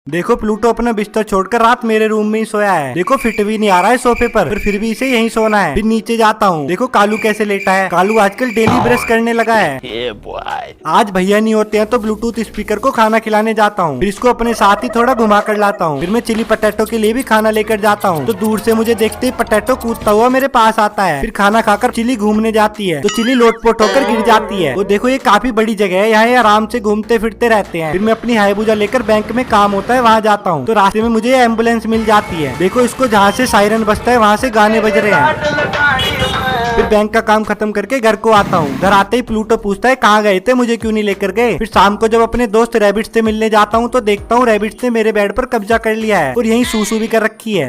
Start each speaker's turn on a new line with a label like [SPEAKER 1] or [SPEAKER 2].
[SPEAKER 1] देखो प्लूटो अपना बिस्तर छोड़कर रात मेरे रूम में ही सोया है। देखो फिट भी नहीं आ रहा है सोफे पर फिर भी इसे यहीं सोना है। फिर नीचे जाता हूँ, देखो कालू कैसे लेटा है। कालू आजकल डेली ब्रश करने लगा है। आज भैया नहीं होते हैं तो ब्लूटूथ स्पीकर को खाना खिलाने जाता हूँ। फिर इसको अपने साथ ही थोड़ा घुमा कर लाता हूँ। फिर मैं चिली पटेटो के लिए भी खाना लेकर जाता हूँ। तो दूर से मुझे देखते ही पटेटो कूदता हुआ मेरे पास आता है। फिर खाना खाकर चिली घूमने जाती है तो चिली लोटपोट होकर गिर जाती है। वो देखो ये काफी बड़ी जगह है, यहाँ आराम से घूमते फिरते रहते हैं। फिर मैं अपनी हाईबुजा लेकर बैंक में काम होता है वहाँ जाता हूँ। तो रास्ते में मुझे एम्बुलेंस मिल जाती है। देखो इसको जहाँ से सायरन बजता है वहाँ से गाने बज रहे हैं। फिर बैंक का काम खत्म करके घर को आता हूँ। घर आते ही प्लूटो पूछता है कहाँ गए थे, मुझे क्यों नहीं लेकर गए। फिर शाम को जब अपने दोस्त रैबिट से मिलने जाता हूँ तो देखता हूँ रैबिट ने मेरे बेड पर कब्जा कर लिया है और यही सूसू भी कर रखी है।